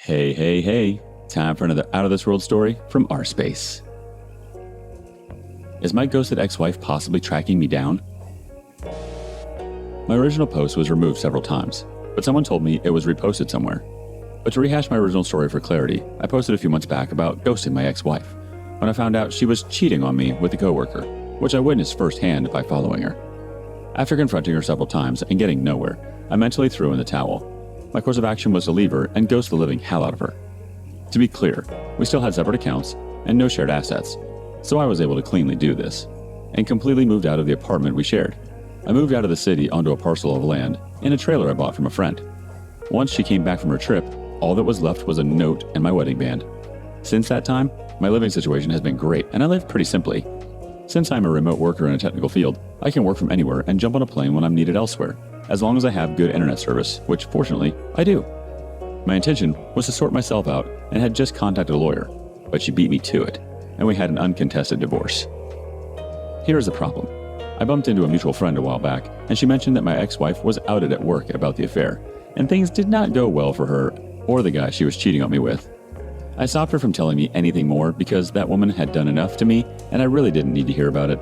Hey, hey, hey. Time for another Out of This World story from our space. Is my ghosted ex-wife possibly tracking me down? My original post was removed several times, but someone told me it was reposted somewhere. But to rehash my original story for clarity, I posted a few months back about ghosting my ex-wife, when I found out she was cheating on me with a coworker, which I witnessed firsthand by following her. After confronting her several times and getting nowhere, I mentally threw in the towel. My course of action was to leave her and ghost the living hell out of her. To be clear, we still had separate accounts and no shared assets, so I was able to cleanly do this, and completely moved out of the apartment we shared. I moved out of the city onto a parcel of land in a trailer I bought from a friend. Once she came back from her trip, all that was left was a note and my wedding band. Since that time, my living situation has been great and I live pretty simply. Since I'm a remote worker in a technical field, I can work from anywhere and jump on a plane when I'm needed elsewhere, as long as I have good internet service, which fortunately, I do. My intention was to sort myself out and had just contacted a lawyer, but she beat me to it, and we had an uncontested divorce. Here is the problem. I bumped into a mutual friend a while back, and she mentioned that my ex-wife was outed at work about the affair, and things did not go well for her or the guy she was cheating on me with. I stopped her from telling me anything more because that woman had done enough to me, and I really didn't need to hear about it.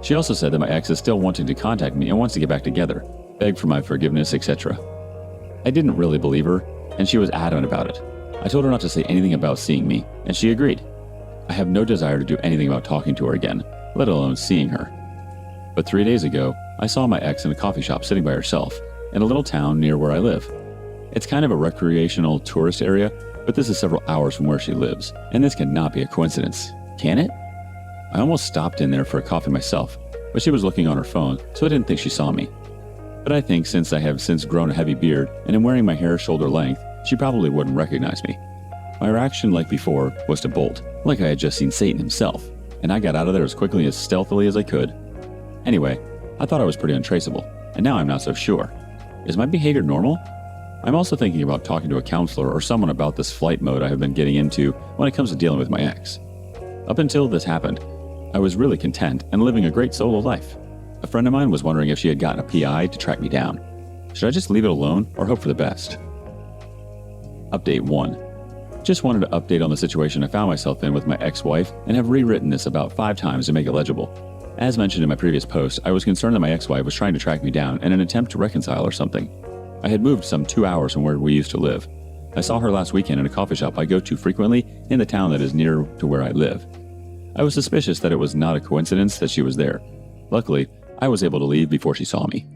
She also said that my ex is still wanting to contact me and wants to get back together, beg for my forgiveness, etc. I didn't really believe her, and she was adamant about it. I told her not to say anything about seeing me, and she agreed. I have no desire to do anything about talking to her again, let alone seeing her. But 3 days ago, I saw my ex in a coffee shop sitting by herself, in a little town near where I live. It's kind of a recreational tourist area, but this is several hours from where she lives, and this cannot be a coincidence, can it? I almost stopped in there for a coffee myself, but she was looking on her phone, so I didn't think she saw me. But I think since I have since grown a heavy beard and am wearing my hair shoulder length, she probably wouldn't recognize me. My reaction, like before, was to bolt, like I had just seen Satan himself, and I got out of there as quickly as stealthily as I could. Anyway, I thought I was pretty untraceable, and now I'm not so sure. Is my behavior normal? I'm also thinking about talking to a counselor or someone about this flight mode I have been getting into when it comes to dealing with my ex. Up until this happened, I was really content and living a great solo life. A friend of mine was wondering if she had gotten a PI to track me down. Should I just leave it alone or hope for the best? Update 1. Just wanted to update on the situation I found myself in with my ex-wife and have rewritten this about 5 times to make it legible. As mentioned in my previous post, I was concerned that my ex-wife was trying to track me down in an attempt to reconcile or something. I had moved some 2 hours from where we used to live. I saw her last weekend in a coffee shop I go to frequently in the town that is near to where I live. I was suspicious that it was not a coincidence that she was there. Luckily, I was able to leave before she saw me.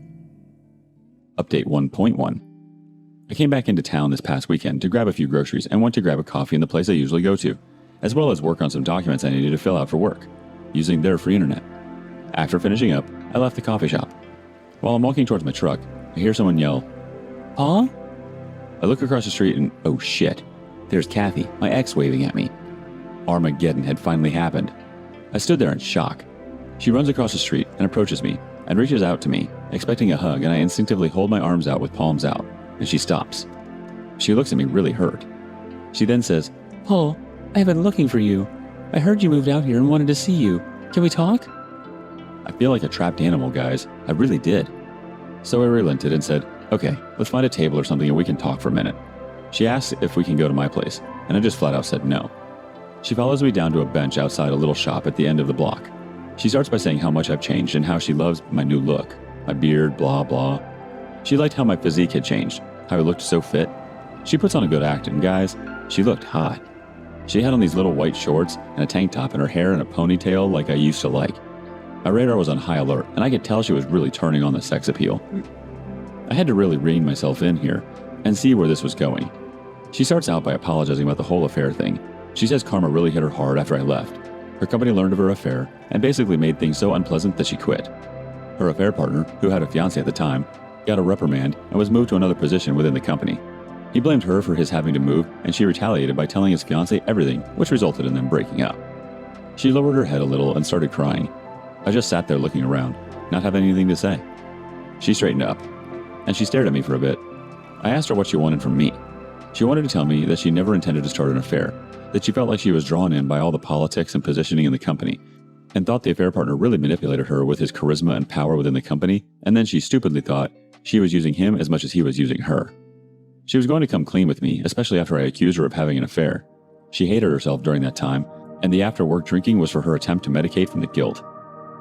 Update 1.1. I came back into town this past weekend to grab a few groceries and went to grab a coffee in the place I usually go to, as well as work on some documents I needed to fill out for work, using their free internet. After finishing up, I left the coffee shop. While I'm walking towards my truck, I hear someone yell, "Paul?" I look across the street and, oh shit, there's Kathy, my ex, waving at me. Armageddon had finally happened. I stood there in shock. She runs across the street and approaches me and reaches out to me, expecting a hug, and I instinctively hold my arms out with palms out, and she stops. She looks at me really hurt. She then says, "Paul, I have been looking for you. I heard you moved out here and wanted to see you. Can we talk?" I feel like a trapped animal, guys. I really did. So I relented and said, "Okay, let's find a table or something and we can talk for a minute." She asked if we can go to my place, and I just flat out said no. She follows me down to a bench outside a little shop at the end of the block. She starts by saying how much I've changed and how she loves my new look, my beard, blah, blah. She liked how my physique had changed, how I looked so fit. She puts on a good act, and guys, she looked hot. She had on these little white shorts and a tank top and her hair in a ponytail like I used to like. My radar was on high alert, and I could tell she was really turning on the sex appeal. I had to really rein myself in here and see where this was going. She starts out by apologizing about the whole affair thing. She says karma really hit her hard after I left. Her company learned of her affair and basically made things so unpleasant that she quit. Her affair partner, who had a fiancé at the time, got a reprimand and was moved to another position within the company. He blamed her for his having to move, and she retaliated by telling his fiancé everything, which resulted in them breaking up. She lowered her head a little and started crying. I just sat there looking around, not having anything to say. She straightened up, and she stared at me for a bit. I asked her what she wanted from me. She wanted to tell me that she never intended to start an affair, that she felt like she was drawn in by all the politics and positioning in the company, and thought the affair partner really manipulated her with his charisma and power within the company, and then she stupidly thought she was using him as much as he was using her. She was going to come clean with me, especially after I accused her of having an affair. She hated herself during that time, and the after-work drinking was for her attempt to medicate from the guilt.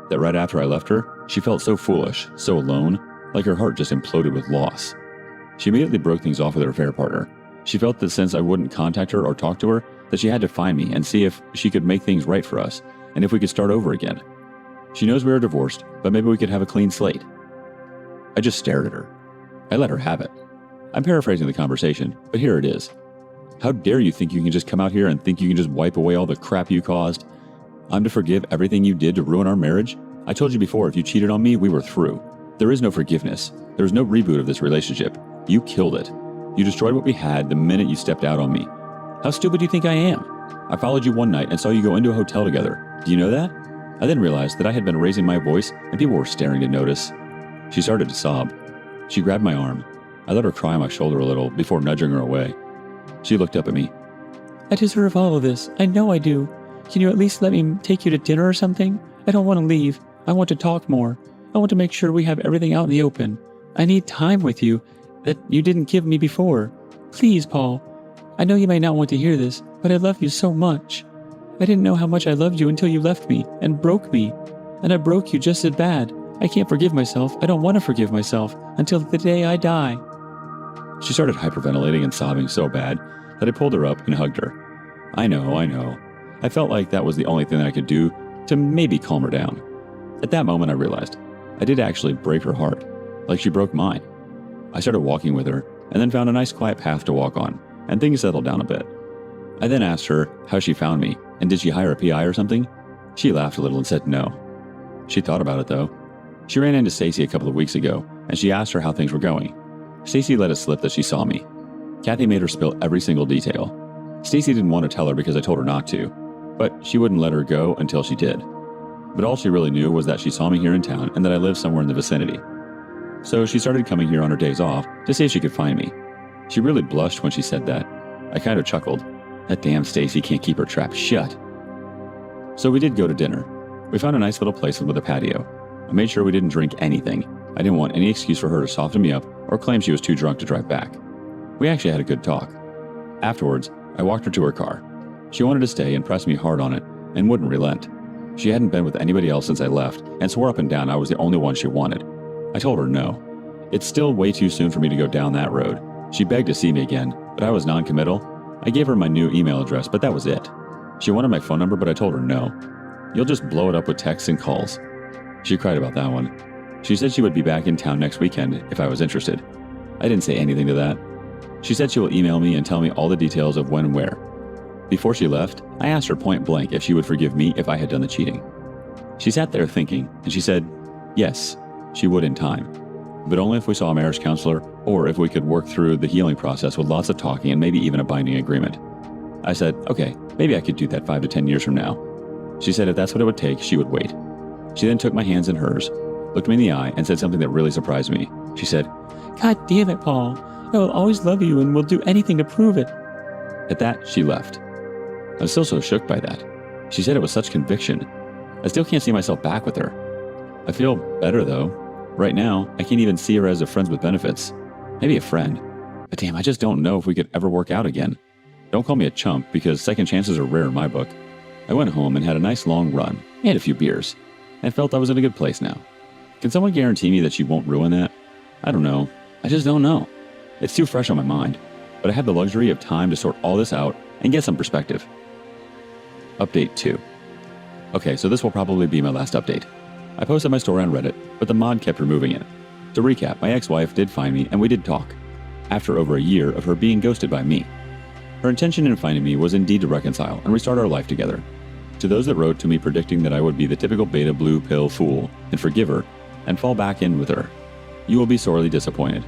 That right after I left her, she felt so foolish, so alone, like her heart just imploded with loss. She immediately broke things off with her affair partner. She felt that since I wouldn't contact her or talk to her, that she had to find me and see if she could make things right for us, and if we could start over again. She knows we are divorced, but maybe we could have a clean slate. I just stared at her. I let her have it. I'm paraphrasing the conversation, but here it is. How dare you think you can just come out here and think you can just wipe away all the crap you caused? I'm to forgive everything you did to ruin our marriage? I told you before, if you cheated on me, we were through. There is no forgiveness. There is no reboot of this relationship. You killed it. You destroyed what we had the minute you stepped out on me. How stupid do you think I am? I followed you one night and saw you go into a hotel together. Do you know that? I then realized that I had been raising my voice and people were staring to notice. She started to sob. She grabbed my arm. I let her cry on my shoulder a little before nudging her away. She looked up at me. I deserve all of this. I know I do. Can you at least let me take you to dinner or something? I don't want to leave. I want to talk more. I want to make sure we have everything out in the open. I need time with you that you didn't give me before. Please, Paul. I know you may not want to hear this, but I love you so much. I didn't know how much I loved you until you left me and broke me. And I broke you just as bad. I can't forgive myself. I don't want to forgive myself until the day I die. She started hyperventilating and sobbing so bad that I pulled her up and hugged her. I know. I felt like that was the only thing that I could do to maybe calm her down. At that moment, I realized I did actually break her heart, like she broke mine. I started walking with her and then found a nice quiet path to walk on, and things settled down a bit. I then asked her how she found me and did she hire a PI or something? She laughed a little and said no. She thought about it though. She ran into Stacy a couple of weeks ago and she asked her how things were going. Stacy let it slip that she saw me. Kathy made her spill every single detail. Stacy didn't want to tell her because I told her not to, but she wouldn't let her go until she did. But all she really knew was that she saw me here in town and that I lived somewhere in the vicinity. So she started coming here on her days off to see if she could find me. She really blushed when she said that. I kind of chuckled. That damn Stacy can't keep her trap shut. So we did go to dinner. We found a nice little place with a patio. I made sure we didn't drink anything. I didn't want any excuse for her to soften me up or claim she was too drunk to drive back. We actually had a good talk. Afterwards, I walked her to her car. She wanted to stay and pressed me hard on it and wouldn't relent. She hadn't been with anybody else since I left and swore up and down I was the only one she wanted. I told her no. It's still way too soon for me to go down that road. She begged to see me again, but I was non-committal. I gave her my new email address, but that was it. She wanted my phone number, but I told her no. You'll just blow it up with texts and calls. She cried about that one. She said she would be back in town next weekend if I was interested. I didn't say anything to that. She said she will email me and tell me all the details of when and where. Before she left, I asked her point blank if she would forgive me if I had done the cheating. She sat there thinking, and she said, yes, she would in time, but only if we saw a marriage counselor or if we could work through the healing process with lots of talking and maybe even a binding agreement. I said, okay, maybe I could do that 5 to 10 years from now. She said if that's what it would take, she would wait. She then took my hands in hers, looked me in the eye, and said something that really surprised me. She said, God damn it, Paul. I will always love you and will do anything to prove it. At that, she left. I was still so shook by that. She said it with such conviction. I still can't see myself back with her. I feel better though. Right now, I can't even see her as a friends with benefits. Maybe a friend. But damn, I just don't know if we could ever work out again. Don't call me a chump because second chances are rare in my book. I went home and had a nice long run and a few beers and felt I was in a good place now. Can someone guarantee me that she won't ruin that? I don't know. I just don't know. It's too fresh on my mind, but I have the luxury of time to sort all this out and get some perspective. Update 2. Okay, so this will probably be my last update. I posted my story on Reddit, but the mod kept removing it. To recap, my ex-wife did find me and we did talk, after over a year of her being ghosted by me. Her intention in finding me was indeed to reconcile and restart our life together. To those that wrote to me predicting that I would be the typical beta blue pill fool and forgive her and fall back in with her, you will be sorely disappointed.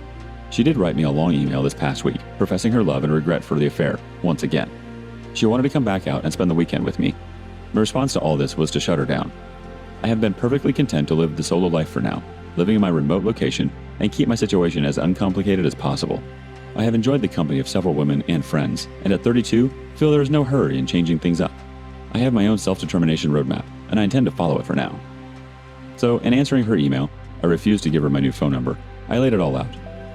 She did write me a long email this past week, professing her love and regret for the affair, once again. She wanted to come back out and spend the weekend with me. My response to all this was to shut her down. I have been perfectly content to live the solo life for now, living in my remote location, and keep my situation as uncomplicated as possible. I have enjoyed the company of several women and friends, and at 32, feel there is no hurry in changing things up. I have my own self-determination roadmap, and I intend to follow it for now. So, in answering her email, I refused to give her my new phone number. I laid it all out.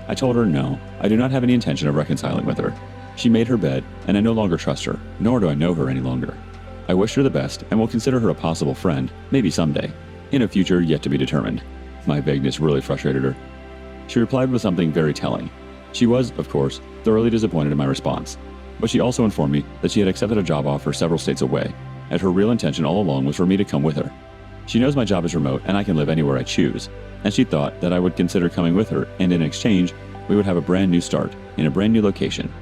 I told her no, I do not have any intention of reconciling with her. She made her bed, and I no longer trust her, nor do I know her any longer. I wish her the best and will consider her a possible friend, maybe someday, in a future yet to be determined. My vagueness really frustrated her. She replied with something very telling. She was, of course, thoroughly disappointed in my response, but she also informed me that she had accepted a job offer several states away, and her real intention all along was for me to come with her. She knows my job is remote and I can live anywhere I choose, and she thought that I would consider coming with her, and in exchange, we would have a brand new start in a brand new location.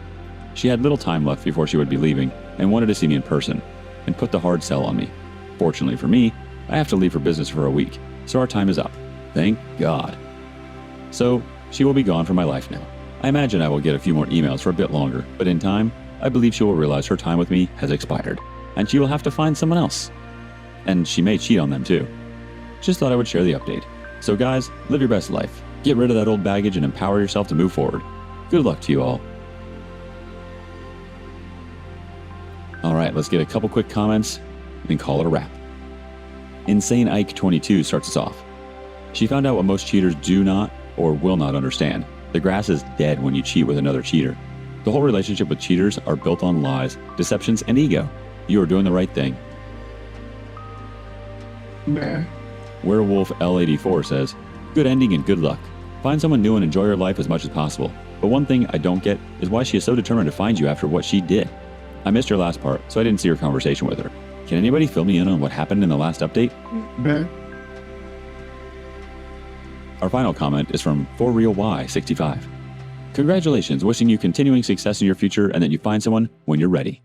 She had little time left before she would be leaving and wanted to see me in person, and put the hard sell on me. Fortunately for me, I have to leave for business for a week, so our time is up. Thank God. So, she will be gone from my life now. I imagine I will get a few more emails for a bit longer, but in time, I believe she will realize her time with me has expired, and she will have to find someone else. And she may cheat on them too. Just thought I would share the update. So guys, live your best life. Get rid of that old baggage and empower yourself to move forward. Good luck to you all. Alright, let's get a couple quick comments and call it a wrap. Insane Ike 22 starts us off. She found out what most cheaters do not or will not understand. The grass is dead when you cheat with another cheater. The whole relationship with cheaters are built on lies, deceptions, and ego. You are doing the right thing. Werewolf L84 says, good ending and good luck. Find someone new and enjoy your life as much as possible. But one thing I don't get is why she is so determined to find you after what she did. I missed her last part, so I didn't see her conversation with her. Can anybody fill me in on what happened in the last update? Our final comment is from ForRealY65. Congratulations, wishing you continuing success in your future and that you find someone when you're ready.